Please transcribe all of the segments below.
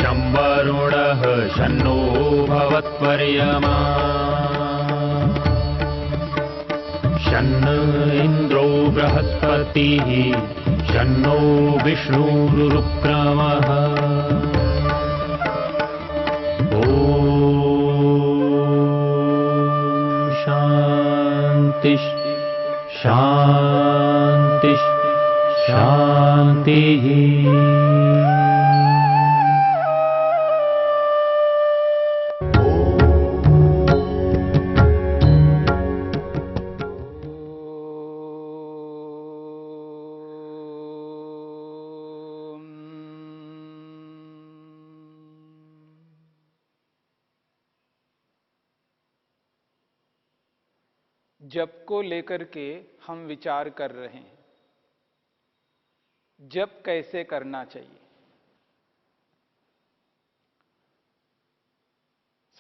शं वरुणः शन्नो भवत्वर्यमा शन्न इन्द्रो बृहस्पतिः शन्नो विष्णुरुक्रमः ॐ शान्ति शान्ति शान्तिः। जप को लेकर के हम विचार कर रहे हैं। जप कैसे करना चाहिए।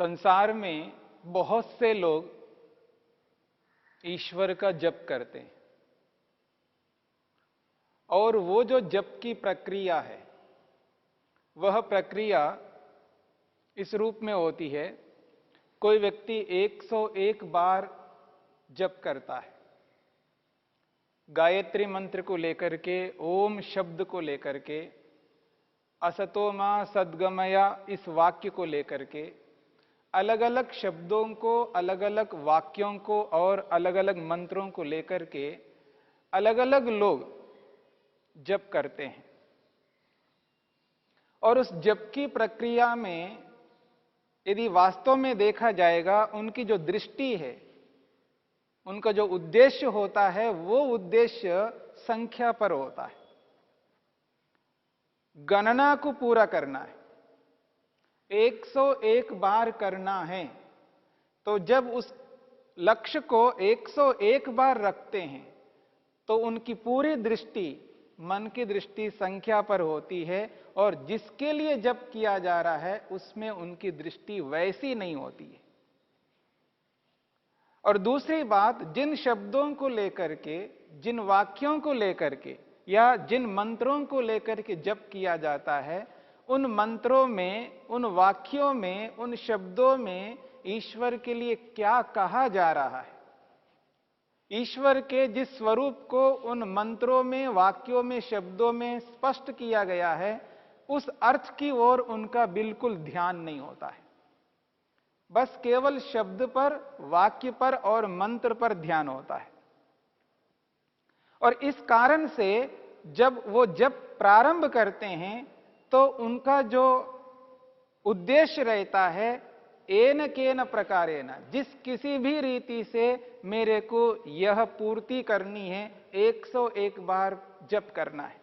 संसार में बहुत से लोग ईश्वर का जप करते हैं और वो जो जप की प्रक्रिया है वह प्रक्रिया इस रूप में होती है। कोई व्यक्ति 101 बार जप करता है, गायत्री मंत्र को लेकर के, ओम शब्द को लेकर के, असतो मा सद्गमया इस वाक्य को लेकर के, अलग अलग शब्दों को, अलग अलग वाक्यों को और अलग अलग मंत्रों को लेकर के अलग अलग लोग जप करते हैं। और उस जप की प्रक्रिया में यदि वास्तव में देखा जाएगा, उनकी जो दृष्टि है, उनका जो उद्देश्य होता है, वो उद्देश्य संख्या पर होता है, गणना को पूरा करना है, 101 बार करना है। तो जब उस लक्ष्य को 101 बार रखते हैं तो उनकी पूरी दृष्टि, मन की दृष्टि संख्या पर होती है और जिसके लिए जप किया जा रहा है उसमें उनकी दृष्टि वैसी नहीं होती है। और दूसरी बात, जिन शब्दों को लेकर के, जिन वाक्यों को लेकर के या जिन मंत्रों को लेकर के जप किया जाता है, उन मंत्रों में, उन वाक्यों में, उन शब्दों में ईश्वर के लिए क्या कहा जा रहा है, ईश्वर के जिस स्वरूप को उन मंत्रों में, वाक्यों में, शब्दों में स्पष्ट किया गया है, उस अर्थ की ओर उनका बिल्कुल ध्यान नहीं होता है। बस केवल शब्द पर, वाक्य पर और मंत्र पर ध्यान होता है। और इस कारण से जब वो जप प्रारंभ करते हैं तो उनका जो उद्देश्य रहता है, एन केन प्रकारेण, जिस किसी भी रीति से मेरे को यह पूर्ति करनी है, 101 बार जप करना है।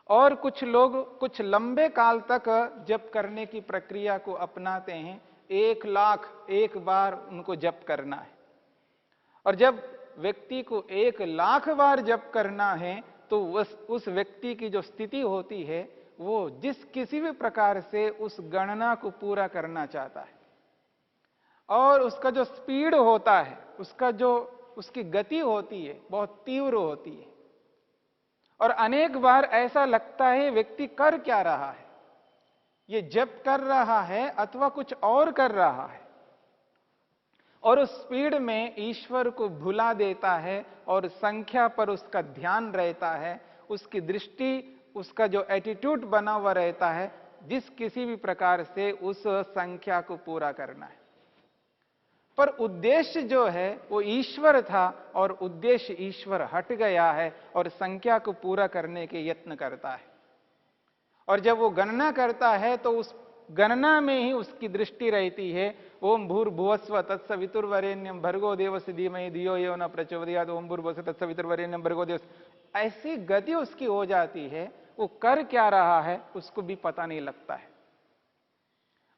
और कुछ लोग कुछ लंबे काल तक जप करने की प्रक्रिया को अपनाते हैं, 1,00,000 बार उनको जप करना है। और जब व्यक्ति को 1,00,000 बार जप करना है तो उस व्यक्ति की जो स्थिति होती है, वो जिस किसी भी प्रकार से उस गणना को पूरा करना चाहता है और उसका जो स्पीड होता है, उसका जो उसकी गति होती है, बहुत तीव्र होती है। और अनेक बार ऐसा लगता है व्यक्ति कर क्या रहा है, ये जप कर रहा है अथवा कुछ और कर रहा है, और उस स्पीड में ईश्वर को भुला देता है और संख्या पर उसका ध्यान रहता है, उसकी दृष्टि, उसका जो एटीट्यूड बना हुआ रहता है, जिस किसी भी प्रकार से उस संख्या को पूरा करना है। पर उद्देश्य जो है वो ईश्वर था और उद्देश्य ईश्वर हट गया है और संख्या को पूरा करने के यत्न करता है। और जब वो गणना करता है तो उस गणना में ही उसकी दृष्टि रहती है, ओम भूर्भुवस्व तत्सवितुर्वरेण्यम भर्गो देवस्य धीमहि धियो यो न प्रचोदयात्, ओम भूर्भुवस्व तत्सवितुर्वरेण्यम भर्गो देवस्य। ऐसी गति उसकी हो जाती है, वो कर क्या रहा है उसको भी पता नहीं लगता है।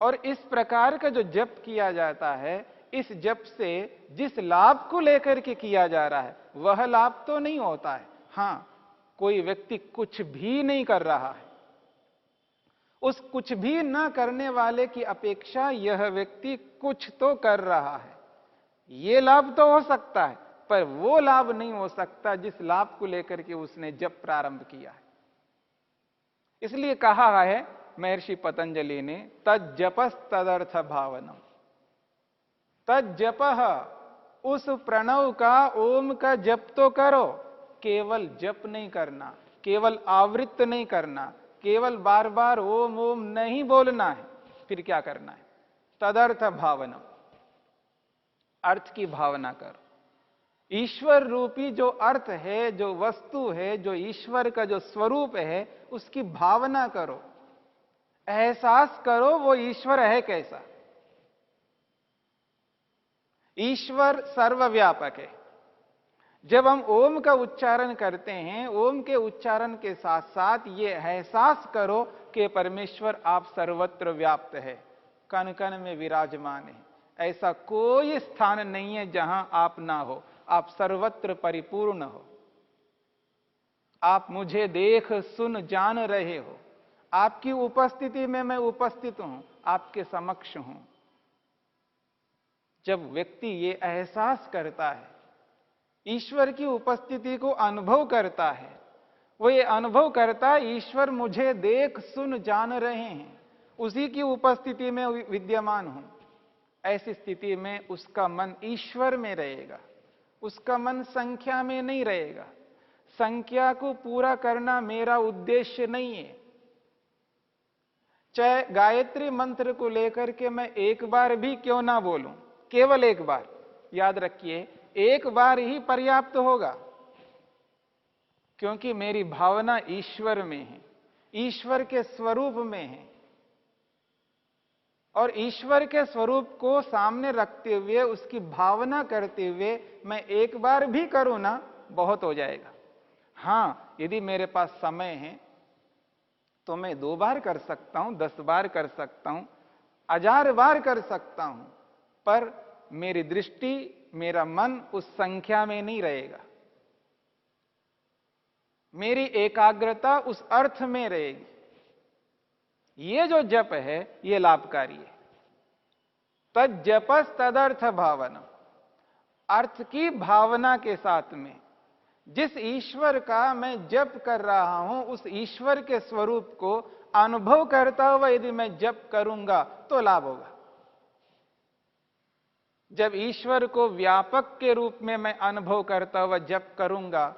और इस प्रकार का जो जप किया जाता है, इस जप से जिस लाभ को लेकर के किया जा रहा है वह लाभ तो नहीं होता है। हां, कोई व्यक्ति कुछ भी नहीं कर रहा है, उस कुछ भी न करने वाले की अपेक्षा यह व्यक्ति कुछ तो कर रहा है, ये लाभ तो हो सकता है, पर वो लाभ नहीं हो सकता जिस लाभ को लेकर के उसने जब प्रारंभ किया है। इसलिए कहा है महर्षि पतंजलि ने, तज्जपस तदर्थ भावनम। तज्जप, उस प्रणव का, ओम का जप तो करो, केवल जप नहीं करना, केवल आवृत्त नहीं करना, केवल बार बार ओम ओम नहीं बोलना है। फिर क्या करना है? तदर्थ भावनम, अर्थ की भावना करो। ईश्वर रूपी जो अर्थ है, जो वस्तु है, जो ईश्वर का जो स्वरूप है, उसकी भावना करो, एहसास करो वो ईश्वर है कैसा। ईश्वर सर्वव्यापक है। जब हम ओम का उच्चारण करते हैं, ओम के उच्चारण के साथ साथ ये एहसास करो कि परमेश्वर आप सर्वत्र व्याप्त है, कण कण में विराजमान है। ऐसा कोई स्थान नहीं है जहां आप ना हो, आप सर्वत्र परिपूर्ण हो। आप मुझे देख सुन जान रहे हो, आपकी उपस्थिति में मैं उपस्थित हूं, आपके समक्ष हूं। जब व्यक्ति ये एहसास करता है, ईश्वर की उपस्थिति को अनुभव करता है, वो ये अनुभव करता है ईश्वर मुझे देख सुन जान रहे हैं, उसी की उपस्थिति में विद्यमान हूं। ऐसी स्थिति में उसका मन ईश्वर में रहेगा, उसका मन संख्या में नहीं रहेगा। संख्या को पूरा करना मेरा उद्देश्य नहीं है। चाहे गायत्री मंत्र को लेकर के मैं एक बार भी क्यों ना बोलूं, केवल एक बार, याद रखिए एक बार ही पर्याप्त होगा, क्योंकि मेरी भावना ईश्वर में है, ईश्वर के स्वरूप में है। और ईश्वर के स्वरूप को सामने रखते हुए, उसकी भावना करते हुए मैं एक बार भी करूं ना, बहुत हो जाएगा। हां, यदि मेरे पास समय है तो मैं 2 बार कर सकता हूं, 10 बार कर सकता हूं, 1000 बार कर सकता हूं, पर मेरी दृष्टि, मेरा मन उस संख्या में नहीं रहेगा। मेरी एकाग्रता उस अर्थ में रहेगी। ये जो जप है ये लाभकारी है। तज्जपस तदर्थ भावना, अर्थ की भावना के साथ में जिस ईश्वर का मैं जप कर रहा हूं, उस ईश्वर के स्वरूप को अनुभव करता हुआ यदि मैं जप करूंगा तो लाभ होगा। जब ईश्वर को व्यापक के रूप में मैं अनुभव करता हुआ जप करूंगा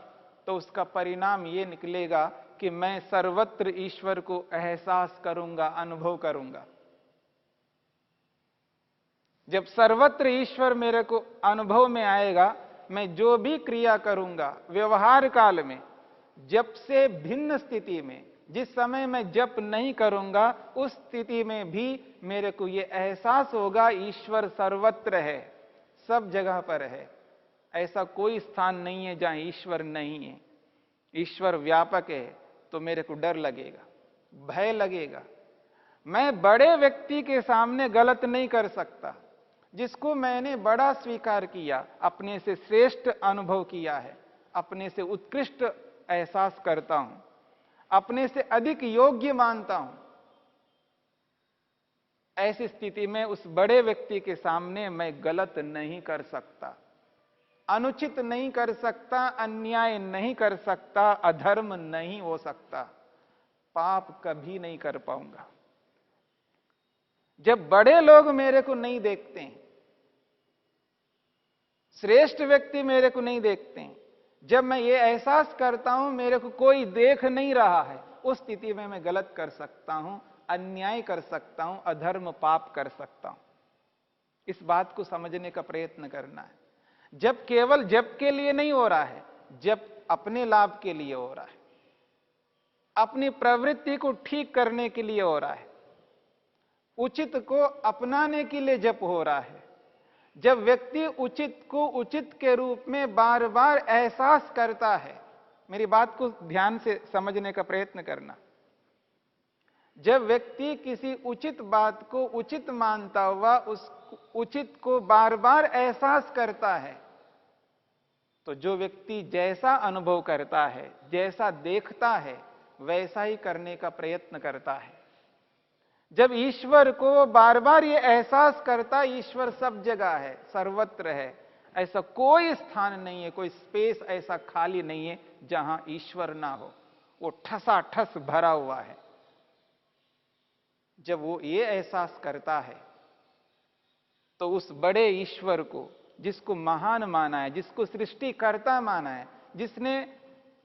तो उसका परिणाम ये निकलेगा कि मैं सर्वत्र ईश्वर को एहसास करूंगा, अनुभव करूंगा। जब सर्वत्र ईश्वर मेरे को अनुभव में आएगा, मैं जो भी क्रिया करूंगा व्यवहार काल में, जप से भिन्न स्थिति में, जिस समय मैं जप नहीं करूंगा उस स्थिति में भी मेरे को यह एहसास होगा ईश्वर सर्वत्र है, सब जगह पर है। ऐसा कोई स्थान नहीं है जहां ईश्वर नहीं है। ईश्वर व्यापक है तो मेरे को डर लगेगा, भय लगेगा। मैं बड़े व्यक्ति के सामने गलत नहीं कर सकता, जिसको मैंने बड़ा स्वीकार किया, अपने से श्रेष्ठ अनुभव किया है, अपने से उत्कृष्ट एहसास करता हूं, अपने से अधिक योग्य मानता हूं। ऐसी स्थिति में उस बड़े व्यक्ति के सामने मैं गलत नहीं कर सकता, अनुचित नहीं कर सकता, अन्याय नहीं कर सकता, अधर्म नहीं हो सकता, पाप कभी नहीं कर पाऊंगा। जब बड़े लोग मेरे को नहीं देखते हैं, श्रेष्ठ व्यक्ति मेरे को नहीं देखते हैं, जब मैं ये एहसास करता हूं मेरे को कोई देख नहीं रहा है, उस स्थिति में मैं गलत कर सकता हूं, अन्याय कर सकता हूं, अधर्म पाप कर सकता हूं। इस बात को समझने का प्रयत्न करना है। जब केवल जप के लिए नहीं हो रहा है, जप अपने लाभ के लिए हो रहा है, अपनी प्रवृत्ति को ठीक करने के लिए हो रहा है, उचित को अपनाने के लिए जप हो रहा है। जब व्यक्ति उचित को उचित के रूप में बार बार एहसास करता है, मेरी बात को ध्यान से समझने का प्रयत्न करना। जब व्यक्ति किसी उचित बात को उचित मानता हुआ उस उचित को बार बार एहसास करता है, तो जो व्यक्ति जैसा अनुभव करता है, जैसा देखता है, वैसा ही करने का प्रयत्न करता है। जब ईश्वर को बार बार ये एहसास करता है ईश्वर सब जगह है, सर्वत्र है, ऐसा कोई स्थान नहीं है, कोई स्पेस ऐसा खाली नहीं है जहां ईश्वर ना हो, वो ठसा ठस भरा हुआ है। जब वो ये एहसास करता है तो उस बड़े ईश्वर को, जिसको महान माना है, जिसको सृष्टिकर्ता माना है, जिसने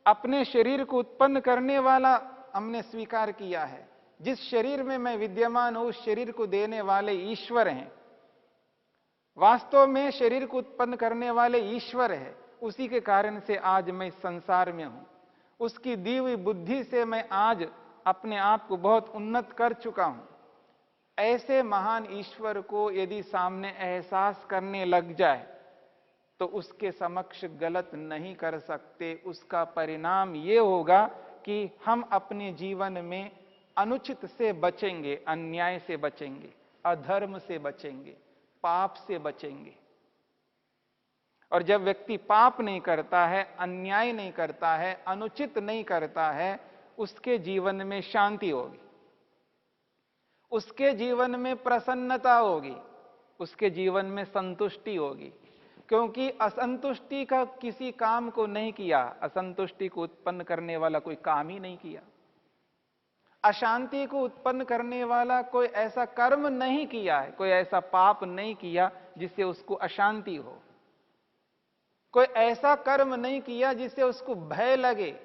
अपने शरीर को उत्पन्न करने वाला हमने स्वीकार किया है, जिस शरीर में मैं विद्यमान हूं उस शरीर को देने वाले ईश्वर हैं, वास्तव में शरीर को उत्पन्न करने वाले ईश्वर है। उसी के कारण से आज मैं इस संसार में हूं, उसकी दी हुई बुद्धि से मैं आज अपने आप को बहुत उन्नत कर चुका हूं। ऐसे महान ईश्वर को यदि सामने एहसास करने लग जाए तो उसके समक्ष गलत नहीं कर सकते। उसका परिणाम ये होगा कि हम अपने जीवन में अनुचित से बचेंगे, अन्याय से बचेंगे, अधर्म से बचेंगे, पाप से बचेंगे। और जब व्यक्ति पाप नहीं करता है, अन्याय नहीं करता है, अनुचित नहीं करता है, उसके जीवन में शांति होगी, उसके जीवन में प्रसन्नता होगी, उसके जीवन में संतुष्टि होगी। क्योंकि असंतुष्टि का किसी काम को नहीं किया, असंतुष्टि को उत्पन्न करने वाला कोई काम ही नहीं किया, अशांति को उत्पन्न करने वाला कोई ऐसा कर्म नहीं किया है, कोई ऐसा पाप नहीं किया जिससे उसको अशांति हो, कोई ऐसा कर्म नहीं किया जिससे उसको भय लगे।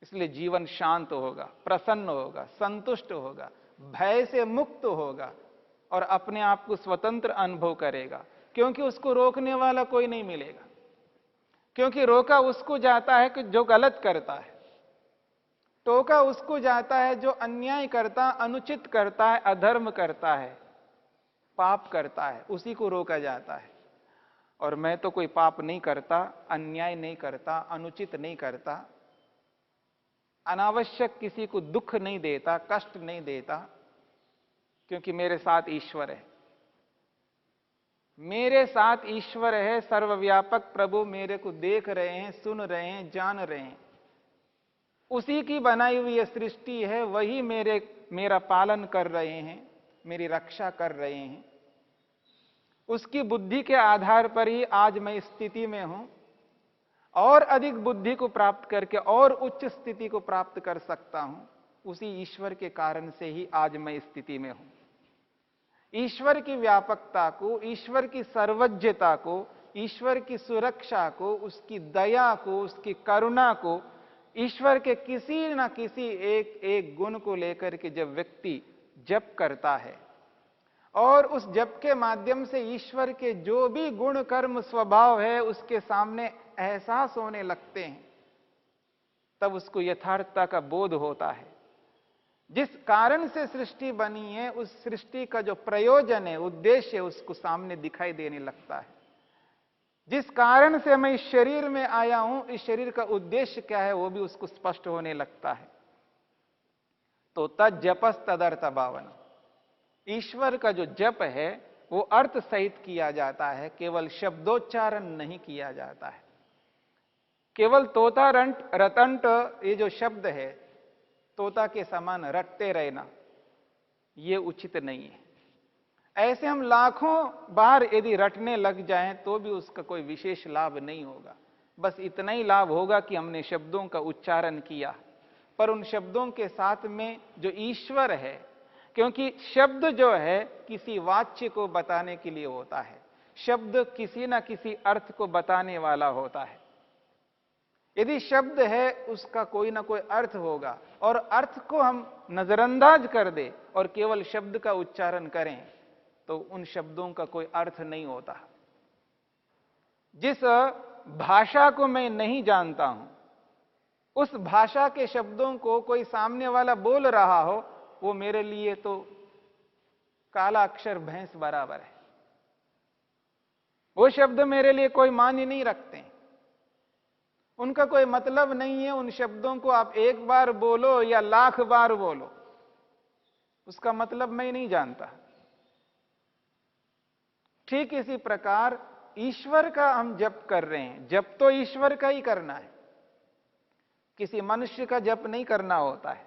इसलिए जीवन शांत होगा, प्रसन्न होगा, संतुष्ट होगा, भय से मुक्त होगा और अपने आप को स्वतंत्र अनुभव करेगा। क्योंकि उसको रोकने वाला कोई नहीं मिलेगा, क्योंकि रोका उसको जाता है कि जो गलत करता है, टोका उसको जाता है जो अन्याय करता, अनुचित करता है, अधर्म करता है, पाप करता है, उसी को रोका जाता है। और मैं तो कोई पाप नहीं करता, अन्याय नहीं करता, अनुचित नहीं करता, अनावश्यक किसी को दुख नहीं देता, कष्ट नहीं देता, क्योंकि मेरे साथ ईश्वर है, मेरे साथ ईश्वर है। सर्वव्यापक प्रभु मेरे को देख रहे हैं, सुन रहे हैं, जान रहे हैं। उसी की बनाई हुई यह सृष्टि है, वही मेरा पालन कर रहे हैं, मेरी रक्षा कर रहे हैं। उसकी बुद्धि के आधार पर ही आज मैं इस स्थिति में हूं, और अधिक बुद्धि को प्राप्त करके और उच्च स्थिति को प्राप्त कर सकता हूं। उसी ईश्वर के कारण से ही आज मैं इस स्थिति में हूं। ईश्वर की व्यापकता को, ईश्वर की सर्वज्ञता को, ईश्वर की सुरक्षा को, उसकी दया को, उसकी करुणा को, ईश्वर के किसी न किसी एक गुण को लेकर के जब व्यक्ति जप करता है और उस जप के माध्यम से ईश्वर के जो भी गुण, कर्म, स्वभाव है उसके सामने एहसास होने लगते हैं, तब उसको यथार्थता का बोध होता है। जिस कारण से सृष्टि बनी है, उस सृष्टि का जो प्रयोजन है, उद्देश्य है, उसको सामने दिखाई देने लगता है। जिस कारण से मैं इस शरीर में आया हूं, इस शरीर का उद्देश्य क्या है, वो भी उसको स्पष्ट होने लगता है। तो तज्जपस तदर्थ भावन, ईश्वर का जो जप है वो अर्थ सहित किया जाता है, केवल शब्दोच्चारण नहीं किया जाता है। केवल तोता रंट रतंट, ये जो शब्द है, तोता के समान रटते रहना, ये उचित नहीं है। ऐसे हम लाखों बार यदि रटने लग जाएं तो भी उसका कोई विशेष लाभ नहीं होगा। बस इतना ही लाभ होगा कि हमने शब्दों का उच्चारण किया, पर उन शब्दों के साथ में जो ईश्वर है, क्योंकि शब्द जो है किसी वाच्य को बताने के लिए होता है, शब्द किसी ना किसी अर्थ को बताने वाला होता है। यदि शब्द है उसका कोई ना कोई अर्थ होगा, और अर्थ को हम नजरअंदाज कर दे और केवल शब्द का उच्चारण करें तो उन शब्दों का कोई अर्थ नहीं होता। जिस भाषा को मैं नहीं जानता हूं, उस भाषा के शब्दों को कोई सामने वाला बोल रहा हो, वो मेरे लिए तो काला अक्षर भैंस बराबर है। वो शब्द मेरे लिए कोई मान्य नहीं रखते, उनका कोई मतलब नहीं है। उन शब्दों को आप एक बार बोलो या लाख बार बोलो, उसका मतलब मैं नहीं जानता। ठीक इसी प्रकार ईश्वर का हम जप कर रहे हैं, जप तो ईश्वर का ही करना है, किसी मनुष्य का जप नहीं करना होता है,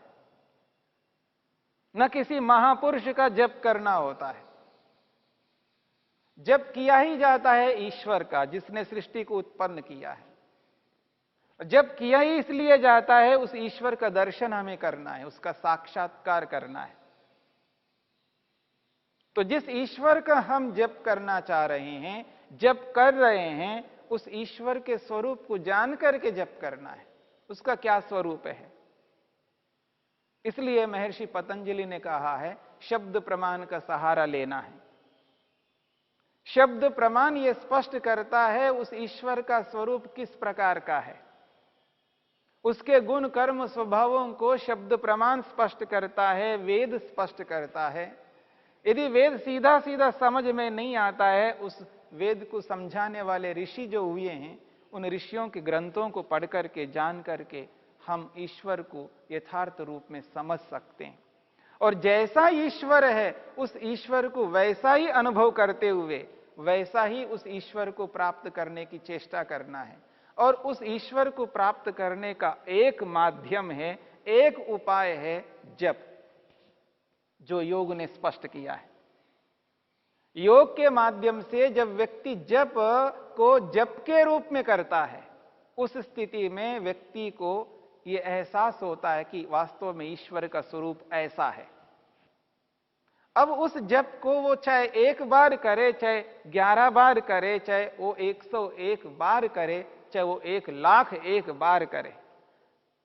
न किसी महापुरुष का जप करना होता है। जप किया ही जाता है ईश्वर का, जिसने सृष्टि को उत्पन्न किया है। जब किया ही इसलिए जाता है उस ईश्वर का दर्शन हमें करना है, उसका साक्षात्कार करना है। तो जिस ईश्वर का हम जप करना चाह रहे हैं, जप कर रहे हैं, उस ईश्वर के स्वरूप को जान करके जप करना है। उसका क्या स्वरूप है? इसलिए महर्षि पतंजलि ने कहा है शब्द प्रमाण का सहारा लेना है। शब्द प्रमाण यह स्पष्ट करता है उस ईश्वर का स्वरूप किस प्रकार का है। उसके गुण कर्म स्वभावों को शब्द प्रमाण स्पष्ट करता है, वेद स्पष्ट करता है। यदि वेद सीधा सीधा समझ में नहीं आता है, उस वेद को समझाने वाले ऋषि जो हुए हैं, उन ऋषियों के ग्रंथों को पढ़ करके, जान करके हम ईश्वर को यथार्थ रूप में समझ सकते हैं। और जैसा ईश्वर है उस ईश्वर को वैसा ही अनुभव करते हुए वैसा ही उस ईश्वर को प्राप्त करने की चेष्टा करना है। और उस ईश्वर को प्राप्त करने का एक माध्यम है, एक उपाय है जप, जो योग ने स्पष्ट किया है। योग के माध्यम से जब व्यक्ति जप को जप के रूप में करता है, उस स्थिति में व्यक्ति को यह एहसास होता है कि वास्तव में ईश्वर का स्वरूप ऐसा है। अब उस जप को वो चाहे एक बार करे, चाहे 11 बार करे, चाहे वो 101 बार करे, चाहे वो 1,00,001 बार करे,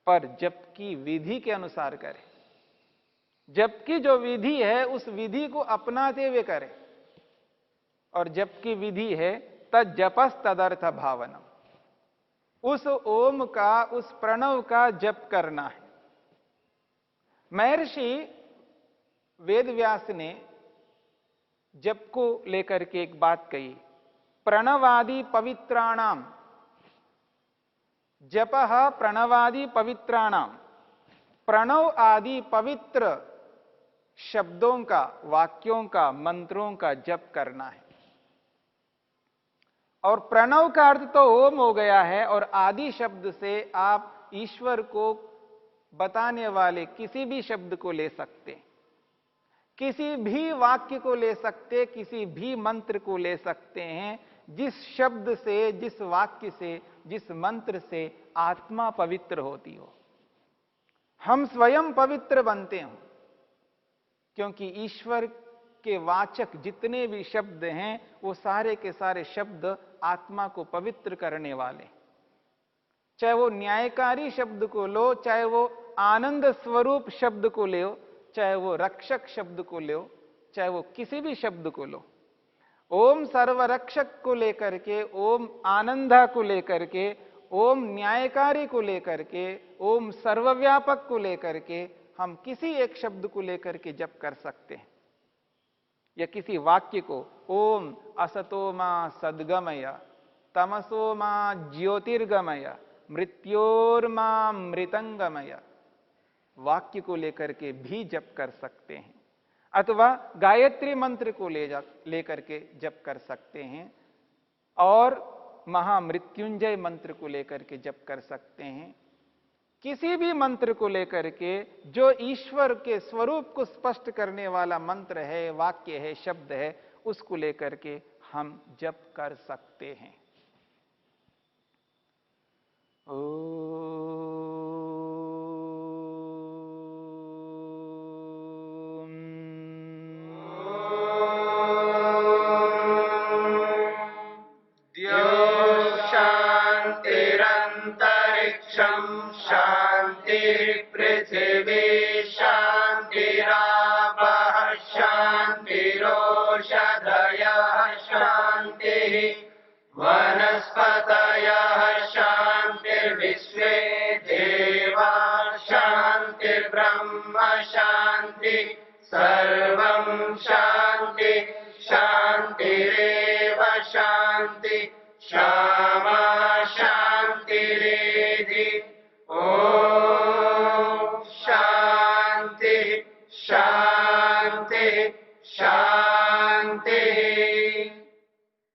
पर जप की विधि के अनुसार करे। जप की जो विधि है उस विधि को अपनाते हुए करे। और जप की विधि है तज्जपस तदर्थ भावनम, उस ओम का, उस प्रणव का जप करना है। महर्षि वेदव्यास ने जप को लेकर के एक बात कही, प्रणवादि पवित्राणाम, जपः प्रणवादि पवित्राणाम, प्रणव आदि पवित्र शब्दों का, वाक्यों का, मंत्रों का जप करना है। और प्रणव का अर्थ तो ओम हो गया है, और आदि शब्द से आप ईश्वर को बताने वाले किसी भी शब्द को ले सकते, किसी भी वाक्य को ले सकते, किसी भी मंत्र को ले सकते हैं, जिस शब्द से, जिस वाक्य से, जिस मंत्र से आत्मा पवित्र होती हो, हम स्वयं पवित्र बनते हो। क्योंकि ईश्वर के वाचक जितने भी शब्द हैं वो सारे के सारे शब्द आत्मा को पवित्र करने वाले। चाहे वो न्यायकारी शब्द को लो, चाहे वो आनंद स्वरूप शब्द को लो, चाहे वो रक्षक शब्द को लो, चाहे वो किसी भी शब्द को लो। ओम सर्वरक्षक को लेकर के, ओम आनंदा को लेकर के, ओम न्यायकारी को लेकर के, ओम सर्वव्यापक को लेकर के हम किसी एक शब्द को लेकर के जप कर सकते हैं। या किसी वाक्य को, ओम असतो मा सद्गमय, तमसो मा ज्योतिर्गमय, मृत्योर्मा मृतंगमय, वाक्य को लेकर के भी जप कर सकते हैं। अथवा गायत्री मंत्र को लेकर के जप कर सकते हैं, और महामृत्युंजय मंत्र को लेकर के जप कर सकते हैं। किसी भी मंत्र को लेकर के जो ईश्वर के स्वरूप को स्पष्ट करने वाला मंत्र है, वाक्य है, शब्द है, उसको लेकर के हम जप कर सकते हैं। पृथिवी शान्तिरापः शान्तिरोषधयः शान्तिः वनस्पतयः शान्तिर्विश्वे देवा शान्तिर्ब्रह्म शान्ति सर्वं शान्ति शान्तिरेव शान्ति क्षमा शान्तिरेधि। शांति शांति शांति